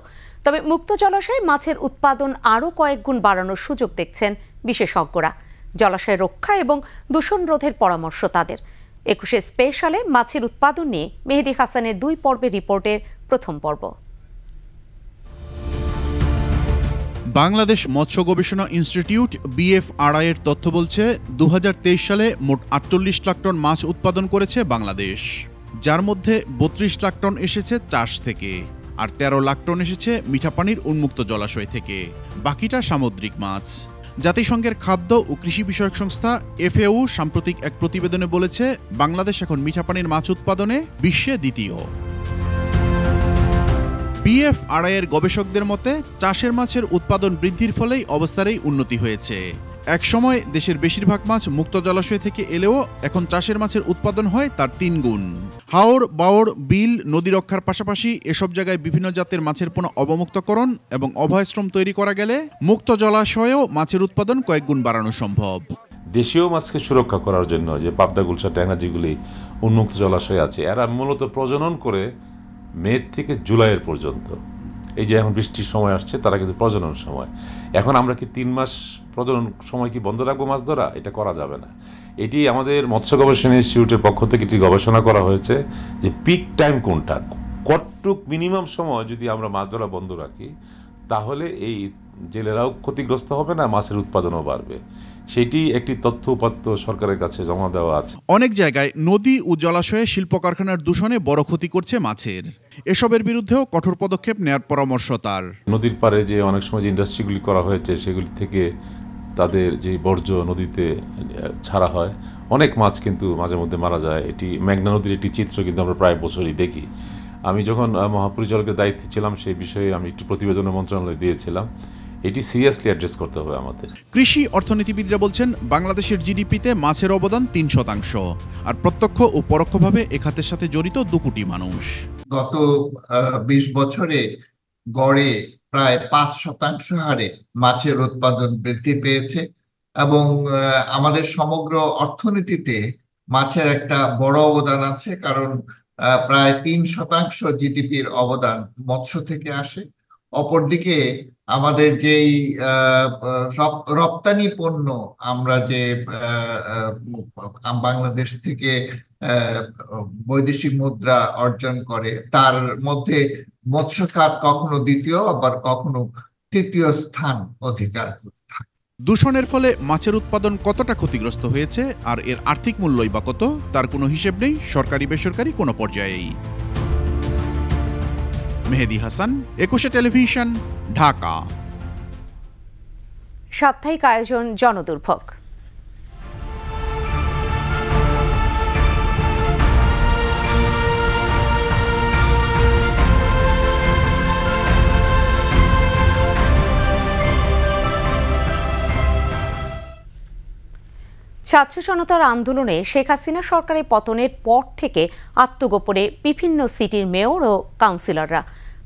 তবে মুক্ত জলাশয়ে মাছের উৎপাদন আরও কয়েক গুণ বাড়ানোর সুযোগ দেখছেন বিশেষজ্ঞরা। জলাশয় রক্ষা এবং দূষণ রোধের পরামর্শ তাদের। 21 স্পেশালে মাছের উৎপাদন নিয়ে মেহেদি হাসানের 2 পর্বের রিপোর্টের প্রথম পর্ব।
বাংলাদেশ মৎস্য গবেষণা ইনস্টিটিউট BFRI এর তথ্য বলছে 2023 সালে মোট 48 লাখ টন মাছ উৎপাদন করেছে বাংলাদেশ, যার মধ্যে 32 লাখ টন এসেছে চাষ থেকে, আর 13 লাখ টন এসেছে মিঠা পানির উন্মুক্ত জলাশয় থেকে। বাকিটা সামুদ্রিক মাছ। জাতিসংঘের খাদ্য ও কৃষি বিষয়ক সংস্থা FAO সাম্প্রতিক এক প্রতিবেদনে বলেছে বাংলাদেশ এখন মিঠা পানির মাছ উৎপাদনে বিশ্বে দ্বিতীয়। BFRI এর গবেষকদের মতে চাষের মাছের উৎপাদন বৃদ্ধির ফলেই অবস্থার এই উন্নতি হয়েছে। একসময় দেশের বেশিরভাগ মাছ মুক্ত জলাশয় থেকে এলেও এখন চাষের মাছের উৎপাদন হয় তার 3 গুণ। হাওর, বাওর, বিল, নদী রক্ষার পাশাপাশি এসব জায়গায় বিভিন্ন জাতের মাছের পুনঃ অবমুক্তকরণ এবং অভয়শ্রম তৈরি করা গেলে মুক্ত জলাশয়েও মাছের উৎপাদন কয়েক গুণ বাড়ানো সম্ভব।
দেশীয় মাছকে সুরক্ষা করার জন্য যে পাবদা, গুলশা, ট্যাংরা যেগুলি উন্মুক্ত জলাশয়ে আছে, এরা মূলত প্রজনন করে মে থেকে জুলাইয়ের পর্যন্ত। এই যে এখন বৃষ্টির সময় আসছে, তারা কিন্তু প্রজনন সময়। এখন আমরা কি 3 মাস প্রজনন সময় কি বন্ধ রাখবো মাছ ধরা? এটা করা যাবে না। এটি আমাদের মৎস্য গবেষণা ইনস্টিটিউটের পক্ষ থেকে এটি গবেষণা করা হয়েছে যে পিক টাইম কোনটা, কতটুক মিনিমাম সময় যদি আমরা মাছ ধরা বন্ধ রাখি তাহলে এই জেলেরাও ক্ষতিগ্রস্ত হবে না, মাছের উৎপাদনও বাড়বে। সেটি একটি তথ্য উপাত্ত সরকারের কাছে জমা দেওয়া আছে।
অনেক জায়গায় নদী ও জলাশয়ে শিল্প কারখানার দূষণে বড় ক্ষতি করছে মাছের। এসবের বিরুদ্ধেও কঠোর পদক্ষেপ নেওয়ার পরামর্শ তার।
নদীর পাড়ে যে অনেক সময় যে ইন্ডাস্ট্রিগুলি করা হয়েছে সেগুলি থেকে তাদের যে বর্জ্য নদীতে ছাড়া হয়, অনেক মাছ কিন্তু মাঝে মধ্যে মারা যায়। এটি মেঘনা নদীর একটি চিত্র কিন্তু আমরা প্রায় বছরই দেখি। আমি যখন মহাপরিচালকের দায়িত্বে ছিলাম সেই বিষয়ে আমি একটি প্রতিবেদন মন্ত্রণালয়ে দিয়েছিলাম। এটি সিরিয়াসলি অ্যাড্রেস করতে হবে আমাদের।
কৃষি অর্থনীতিবিদরা বলছেন বাংলাদেশের জিডিপিতে মাছের অবদান 3%, আর প্রত্যক্ষ ও পরোক্ষভাবে এ খাতের সাথে জড়িত 2 কোটি মানুষ।
গত 20 বছরে গড়ে প্রায় 5% হারে মাছের উৎপাদন বৃদ্ধি পেয়েছে এবং আমাদের সমগ্র অর্থনীতিতে মাছের একটা বড় অবদান আছে, কারণ প্রায় 3% জিডিপির অবদান মৎস্য থেকে আসে। অপরদিকে আমাদের যেই রপ্তানি পণ্য আমরা যে বাংলাদেশ থেকে বৈদেশিক মুদ্রা অর্জন করে, তার মধ্যে মৎস্য খাত কখনো দ্বিতীয় আবার কখনো তৃতীয় স্থান অধিকার করে থাকে।
দূষণের ফলে মাছের উৎপাদন কতটা ক্ষতিগ্রস্ত হয়েছে আর এর আর্থিক মূল্যই বা কত, তার কোনো হিসেব নেই সরকারি বেসরকারি কোনো পর্যায়েই। মেহেদি হাসান, একুশে টেলিভিশন, ঢাকা।
সাপ্তাহিক আয়োজন জনদুর্ভোগ। ছাত্র জনতার আন্দোলনে শেখ হাসিনা সরকারের পতনের পর থেকে আত্মগোপনে বিভিন্ন সিটির মেয়র ও কাউন্সিলররা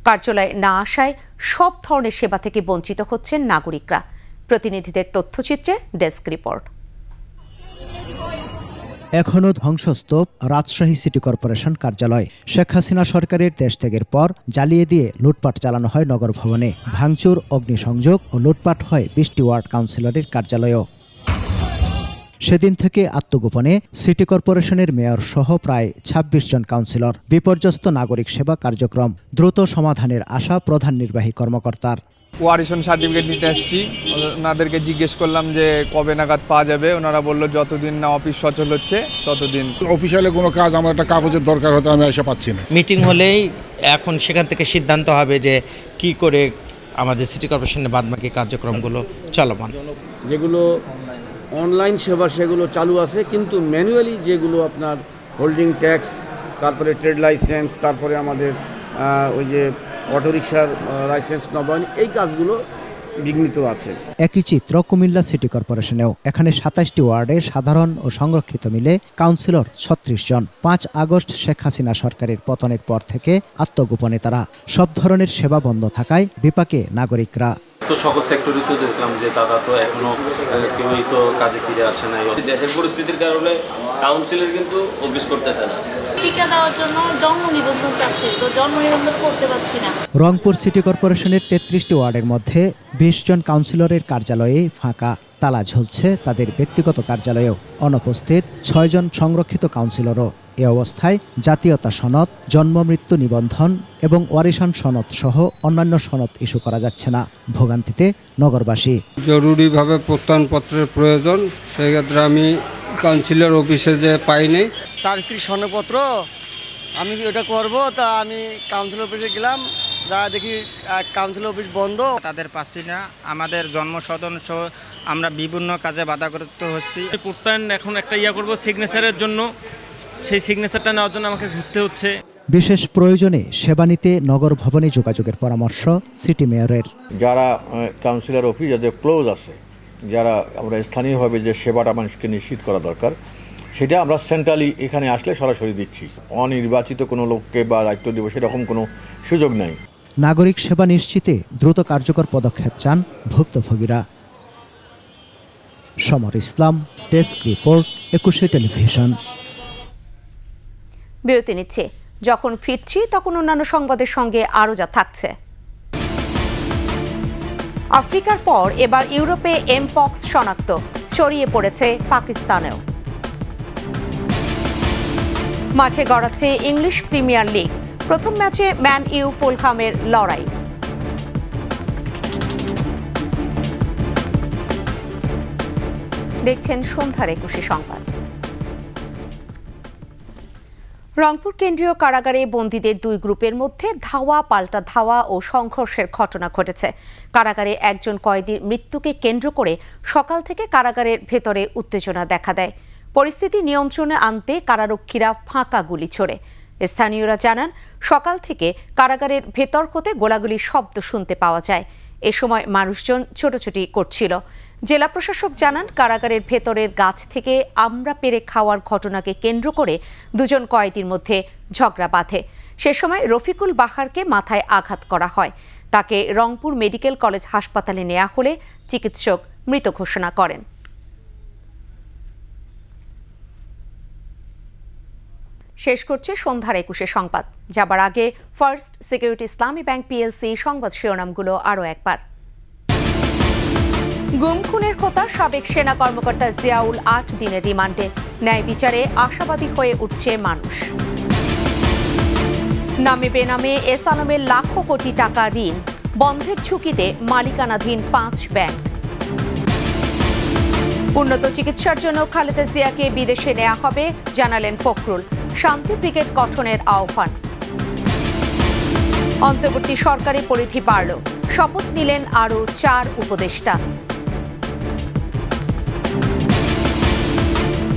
কার্যালয়ে না আসায় সব ধরনের সেবা থেকে বঞ্চিত হচ্ছেন নাগরিকরা। প্রতিনিধিদের তথ্যচিত্রে ডেস্ক রিপোর্ট।
এখনও ধ্বংসস্তূপ রাজশাহী সিটি কর্পোরেশন কার্যালয়। শেখ হাসিনা সরকারের দেশ ত্যাগের পর জ্বালিয়ে দিয়ে লুটপাট চালানো হয় নগর ভবনে। ভাঙচুর, অগ্নিসংযোগ ও লুটপাট হয় 20টি ওয়ার্ড কাউন্সিলরের কার্যালয়েও। সেদিন থেকে আত্মগোপনে সিটি কর্পোরেশনের মেয়র সহ প্রায় ২৬ জন কাউন্সিলর। বিপর্যস্ত নাগরিক সেবা কার্যক্রম দ্রুত সমাধানের আশা প্রধান নির্বাহী কর্মকর্তার।
ওয়ারিশন সার্টিফিকেট নিতে আসছি, ওনাদেরকে জিজ্ঞেস করলাম যে কবে নাগাদ পাওয়া যাবে। ওনারা বললো যতদিন না অফিস সচল হচ্ছে ততদিন।
অফিসিয়ালি কোনো কাজ আমার একটা কাগজের দরকার হতো, আমি এসে পাচ্ছি না।
মিটিং হলেই এখন সেখান থেকে সিদ্ধান্ত হবে যে কি করে আমাদের সিটি কর্পোরেশনের বাদবাকি কার্যক্রমগুলো চলমান।
যেগুলো অনলাইন সেবা সেগুলো চালু আছে, কিন্তু ম্যানুয়ালি যেগুলো আপনার হোল্ডিং ট্যাক্স, তারপরে ট্রেড লাইসেন্স, তারপরে আমাদের ওই যে অটোরিকশার লাইসেন্স নবায়ন, এই কাজগুলো বিঘ্নিত আছে।
একই চিত্র কুমিল্লা সিটি কর্পোরেশনেও। এখানে ২৭টি ওয়ার্ডে সাধারণ ও সংরক্ষিত মিলে কাউন্সিলর ৩৬ জন। ৫ আগস্ট শেখ হাসিনা সরকারের পতনের পর থেকে আত্মগোপনে তারা। সব ধরনের সেবা বন্ধ থাকায় বিপাকে নাগরিকরা।
তো সকল সেক্টরই তো দেখলাম যে তারা তো এখনো কেউই তো কাজে ফিরে আসে নাই। দেশের পরিস্থিতির কারণে কাউন্সিলর কিন্তু অফিস করতেছে না।
টিকা দেওয়ার জন্য জন্ম নিবন্ধন চাচ্ছে, তো জন্ম নিবন্ধন করতে পারছি না।
রংপুর সিটি কর্পোরেশনের ৩৩টি ওয়ার্ডের মধ্যে ২০ জন কাউন্সিলরের কার্যালয়ে ফাঁকা। তালা ঝুলছে তাদের ব্যক্তিগত কার্যালয়েও। অনুপস্থিত ৬ জন সংরক্ষিত কাউন্সিলরও। এ অবস্থায় জাতীয়তা সনদ, জন্ম মৃত্যু নিবন্ধন এবং ওয়ারিশান সনদ সহ অন্যান্য সনদ ইস্যু করা যাচ্ছে না। ভোগান্তিতে নগরবাসী।
জরুরিভাবে প্রত্যয়নপত্রের প্রয়োজন, সেক্ষেত্রে আমি কাউন্সিলর অফিসে যে পাইনি
চারিত্রিক সনদপত্র, আমি ওটা করব। তা আমি কাউন্সিলর অফিসে গেলাম, যা দেখি কাউন্সিলর অফিস বন্ধ।
তাদের পাচ্ছি না। আমাদের জন্মসদন সহ আমরা বিভিন্ন কাজে বাধাগ্রস্ত হচ্ছি।
প্রত্যয়ন এখন একটা করব সিগনেচারের জন্য, সেই সিগনেচারটা নেওয়ার জন্য আমাকে ঘুরতে হচ্ছে।
বিশেষ প্রয়োজনে সেবা নিতে নগর ভবনে যোগাযোগের পরামর্শ সিটি মেয়রের।
যারা কাউন্সিলর অফিস যাদের ক্লোজ আছে, যারা আমরা স্থানীয়ভাবে যে সেবাটা মানুষকে নিশ্চিত করা দরকার, সেটা আমরা সেন্ট্রালি এখানে আসলে সরাসরি দিচ্ছি। অনির্বাচিত কোনো লোককে বা দায়িত্ব দেব সেরকম কোনো সুযোগ নাই।
নাগরিক সেবা নিশ্চিতে দ্রুত কার্যকর পদক্ষেপ চান ভুক্তভোগীরা। সমর ইসলাম, ডেস্ক রিপোর্ট, ২১ টেলিভিশন।
বিরতি নিচ্ছে। যখন ফিরছি তখন অন্যান্য সংবাদের সঙ্গে আরও যা থাকছে। আফ্রিকার পর এবার ইউরোপে এমপক্স শনাক্ত, ছড়িয়ে পড়েছে পাকিস্তানেও। মাঠে গড়াচ্ছে ইংলিশ প্রিমিয়ার লিগ। প্রথম ম্যাচে ম্যান ইউ ফুলহামের লড়াই। দেখছেন সন্ধ্যার ২১ সংবাদ। রংপুর কেন্দ্রীয় কারাগারে বন্দীদের দুই গ্রুপের মধ্যে ধাওয়া পাল্টা ধাওয়া ও সংঘর্ষের ঘটনা ঘটেছে। কারাগারে একজন কয়েদির মৃত্যুকে কেন্দ্র করে সকাল থেকে কারাগারের ভেতরে উত্তেজনা দেখা দেয়। পরিস্থিতি নিয়ন্ত্রণে আনতে কারারক্ষীরা ফাঁকা গুলি ছোড়ে। স্থানীয়রা জানান, সকাল থেকে কারাগারের ভেতর হতে গোলাগুলির শব্দ শুনতে পাওয়া যায়। এ সময় মানুষজন ছোটাছুটি করছিল। জেলা প্রশাসক জানান, কারাগারের ভেতরের গাছ থেকে আমড়া পেড়ে খাওয়ার ঘটনাকে কেন্দ্র করে দুজন কয়েদির মধ্যে ঝগড়া বাঁধে। সে সময় রফিকুল বাহারকে মাথায় আঘাত করা হয়। তাকে রংপুর মেডিকেল কলেজ হাসপাতালে নেওয়া হলে চিকিৎসক মৃত ঘোষণা করেন। শেষ করছে সন্ধ্যার ২১ সংবাদ। যাবার আগে ফার্স্ট সিকিউরিটি ইসলামী ব্যাংক পিএলসি সংবাদ শিরোনামগুলো আরও একবার। গুম খুনের কথা সাবেক সেনা কর্মকর্তা জিয়াউল ৮ দিনের রিমান্ডে। ন্যায় বিচারে আশাবাদী হয়ে উঠছে মানুষ। নামে বেনামে এস আলমের লাখো কোটি টাকা ঋণ, বন্ধের ঝুঁকিতে মালিকানাধীন ৫ ব্যাংক। উন্নত চিকিৎসার জন্য খালেদা জিয়াকে বিদেশে নেওয়া হবে, জানালেন ফখরুল। শান্তি ব্রিগেড গঠনের আহ্বান। অন্তর্বর্তী সরকারি পরিধি বাড়ল, শপথ নিলেন আরও ৪ উপদেষ্টা।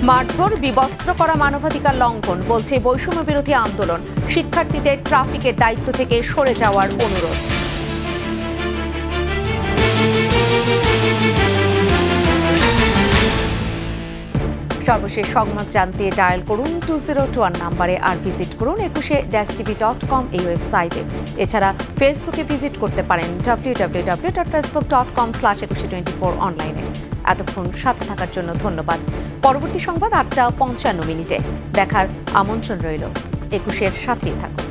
মারধর, বিবস্ত্র করা মানবাধিকার লঙ্ঘন, বলছে বৈষম্য বিরোধী আন্দোলন। শিক্ষার্থীদের ট্রাফিকের দায়িত্ব থেকে সরে যাওয়ার অনুরোধ। সর্বশেষ সংবাদ জানতে ডায়াল করুন 2021 নম্বরে আর ভিজিট করুন 21-tv.com এই ওয়েবসাইটে। এছাড়া ফেসবুকে ভিজিট করতে পারেন www.facebook.com/2124 অনলাইনে। এতক্ষণ সাথে থাকার জন্য ধন্যবাদ। পরবর্তী সংবাদ 8:55 দেখার আমন্ত্রণ রইল। 21-এর সাথেই থাকুন।